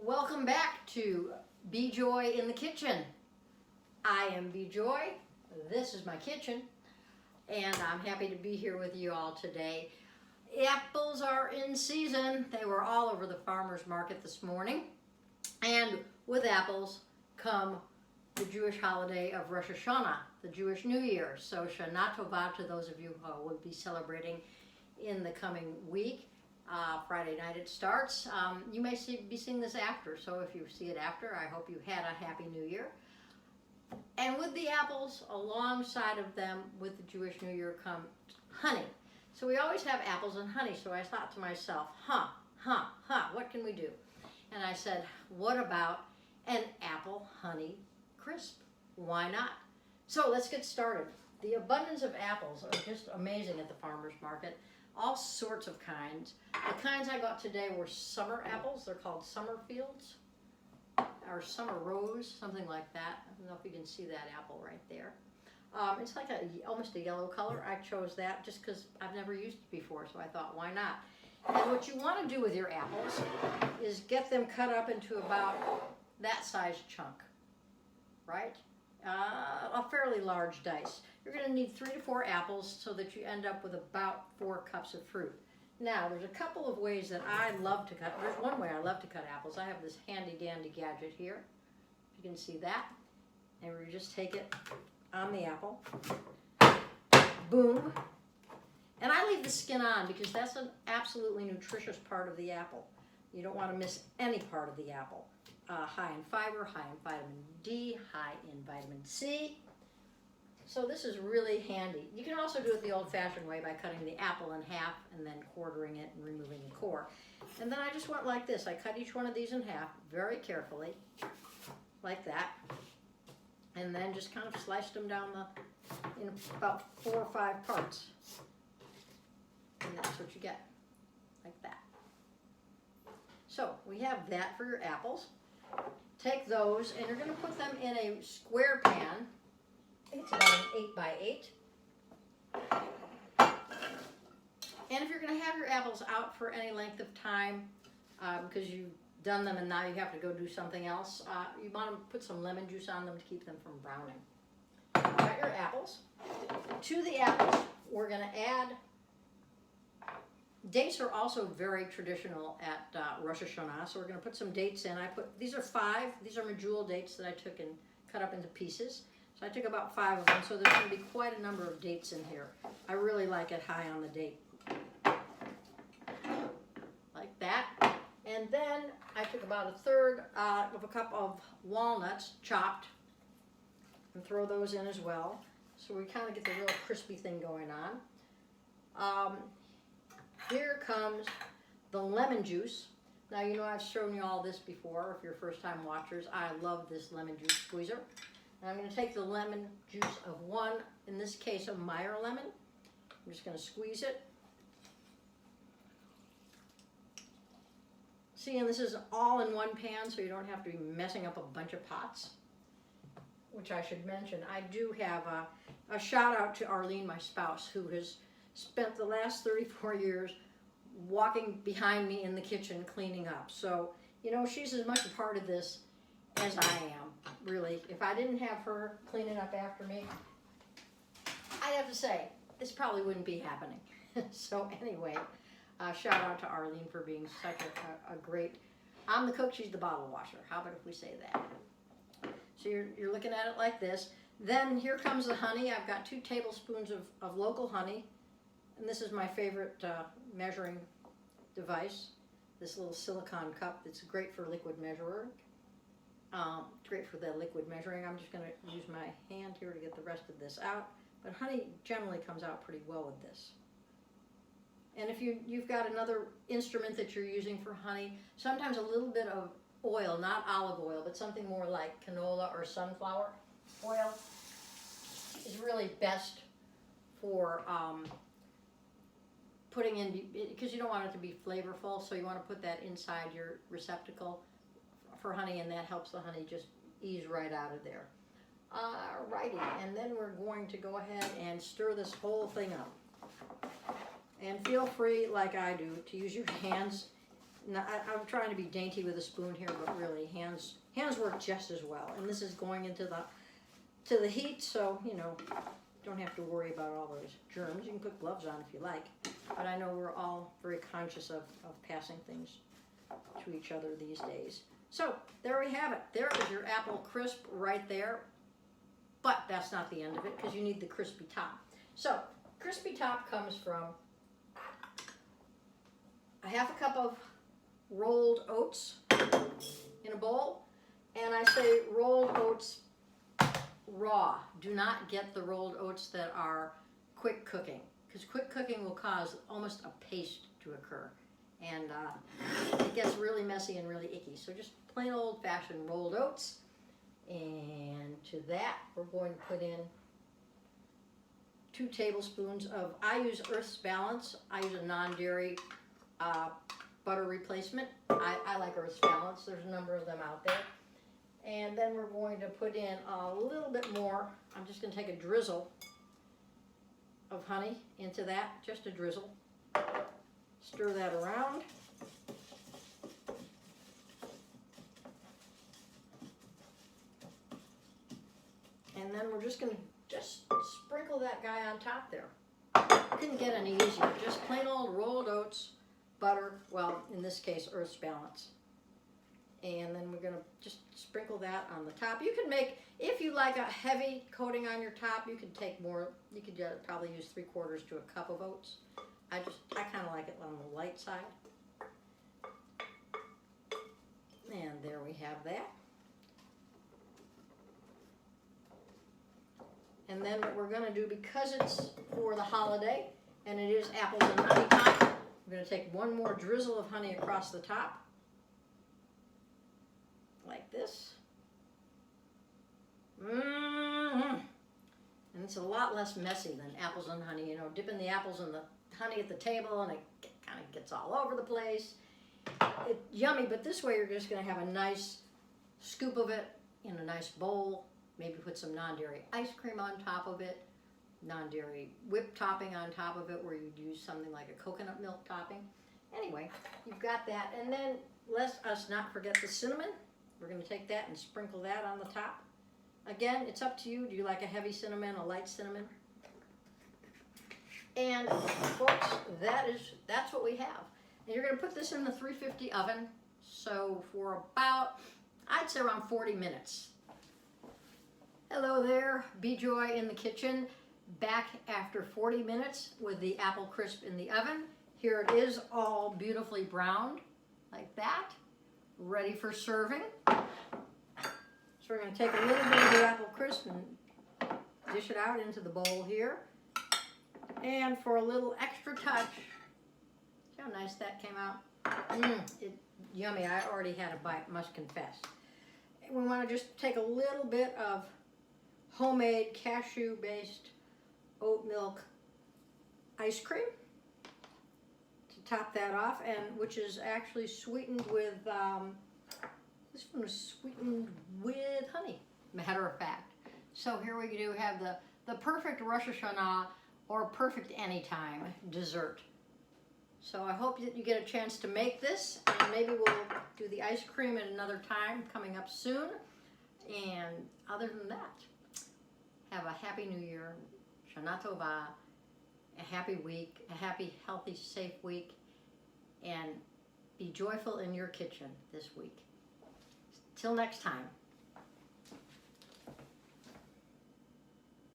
Welcome back to Bee Joy in the Kitchen. I am Bee Joy. This is my kitchen, and I'm happy to be here with you all today. Apples are in season. They were all over the farmer's market this morning. And with apples come the Jewish holiday of Rosh Hashanah, the Jewish New Year. So Shana Tova to those of you who will be celebrating in the coming week. Friday night it starts. You may be seeing this after, so if you see it after, I hope you had a Happy New Year. And with the apples, alongside of them, with the Jewish New Year comes honey. So we always have apples and honey, so I thought to myself, what can we do? And I said, what about an apple honey crisp? Why not? So let's get started. The abundance of apples are just amazing at the farmer's market. All sorts of kinds. The kinds I got today were summer apples. They're called Summerfields or Summer Rose, something like that. I don't know if you can see that apple right there. It's like almost a yellow color. I chose that just because I've never used it before, so I thought, why not? And what you want to do with your apples is get them cut up into about that size chunk, right? A fairly large dice. You're going to need 3 to 4 apples so that you end up with about 4 cups of fruit. Now, there's a couple of ways that I love to cut. There's one way I love to cut apples. I have this handy dandy gadget here. You can see that. And we just take it on the apple. Boom. And I leave the skin on because that's an absolutely nutritious part of the apple. You don't want to miss any part of the apple. High in fiber, high in vitamin D, high in vitamin C. So this is really handy. You can also do it the old-fashioned way by cutting the apple in half and then quartering it and removing the core. And then I just went like this. I cut each one of these in half very carefully, like that. And then just kind of sliced them down in about 4 or 5 parts. And that's what you get, like that. So we have that for your apples. Take those and you're going to put them in a square pan. I think it's about an 8 by 8. And if you're going to have your apples out for any length of time, because you've done them and now you have to go do something else, you want to put some lemon juice on them to keep them from browning. Got your apples. To the apples, we're going to add. Dates are also very traditional at Rosh Hashanah, so we're going to put some dates in. These are 5. These are medjool dates that I took and cut up into pieces. So I took about 5 of them, so there's going to be quite a number of dates in here. I really like it high on the date. Like that. And then I took about 1/3 of a cup of walnuts, chopped, and throw those in as well. So we kind of get the real crispy thing going on. Here comes the lemon juice. Now, you know I've shown you all this before. If you're first-time watchers, I love this lemon juice squeezer. And I'm going to take the lemon juice of one, in this case, a Meyer lemon. I'm just going to squeeze it. See, and this is all in one pan, so you don't have to be messing up a bunch of pots. Which I should mention, I do have a shout out to Arlene, my spouse, who has spent the last 34 years walking behind me in the kitchen cleaning up. So, you know, she's as much a part of this as I am, really. If I didn't have her cleaning up after me, I'd have to say, this probably wouldn't be happening. So anyway, shout out to Arlene for being such a great, I'm the cook, she's the bottle washer. How about if we say that? So you're looking at it like this. Then here comes the honey. I've got 2 tablespoons of local honey. And this is my favorite measuring device, this little silicone cup. It's great for liquid measuring. Great for the liquid measuring. I'm just going to use my hand here to get the rest of this out. But honey generally comes out pretty well with this. And if you've got another instrument that you're using for honey, sometimes a little bit of oil, not olive oil, but something more like canola or sunflower oil is really best for putting in, because you don't want it to be flavorful, so you want to put that inside your receptacle for honey, and that helps the honey just ease right out of there. Alrighty, and then we're going to go ahead and stir this whole thing up. And feel free, like I do, to use your hands I'm trying to be dainty with a spoon here, but really hands work just as well. And this is going into the heat, so you know, don't have to worry about all those germs. You can put gloves on if you like, but I know we're all very conscious of passing things to each other these days. So there we have it. There is your apple crisp right there. But that's not the end of it, because you need the crispy top. So crispy top comes from a half a cup of rolled oats in a bowl. And I say rolled oats raw. Do not get the rolled oats that are quick cooking, because quick cooking will cause almost a paste to occur. And it gets really messy and really icky. So just plain old-fashioned rolled oats. And to that, we're going to put in 2 tablespoons of, I use Earth's Balance. I use a non-dairy butter replacement. I like Earth's Balance. There's a number of them out there. And then we're going to put in a little bit more. I'm just going to take a drizzle of honey into that, just a drizzle. Stir that around. And then we're just going to sprinkle that guy on top there. Couldn't get any easier. Just plain old rolled oats, butter, well, in this case, Earth's Balance. And then we're going to just sprinkle that on the top. You can make, if you like a heavy coating on your top, you could take more. You could probably use 3/4 to a cup of oats. I kind of like it on the light side. And there we have that. And then what we're going to do, because it's for the holiday and it is apples and honey time, we're going to take one more drizzle of honey across the top, like this. And it's a lot less messy than apples and honey. You know, dipping the apples in the honey at the table and it kind of gets all over the place. It's yummy, but this way you're just going to have a nice scoop of it in a nice bowl. Maybe put some non-dairy ice cream on top of it, non-dairy whipped topping on top of it, where you'd use something like a coconut milk topping. Anyway, you've got that. And then let us not forget the cinnamon. We're going to take that and sprinkle that on the top. Again, it's up to you. Do you like a heavy cinnamon, a light cinnamon? And folks, that's what we have. And you're going to put this in the 350 oven. So for about, I'd say around 40 minutes. Hello there, B-Joy in the kitchen, back after 40 minutes with the apple crisp in the oven. Here it is, all beautifully browned, like that, ready for serving. So we're going to take a little bit of the apple crisp and dish it out into the bowl here. And for a little extra touch, see how nice that came out? Yummy, I already had a bite, must confess. We want to just take a little bit of homemade cashew-based oat milk ice cream to top that off, and which is actually sweetened with, this one was sweetened with honey, matter of fact. So here we do have the perfect Rosh Hashanah or perfect anytime dessert. So I hope that you get a chance to make this, and maybe we'll do the ice cream at another time coming up soon. And other than that, have a happy new year, Shana Tova, a happy week, a happy, healthy, safe week, and be joyful in your kitchen this week. Till next time.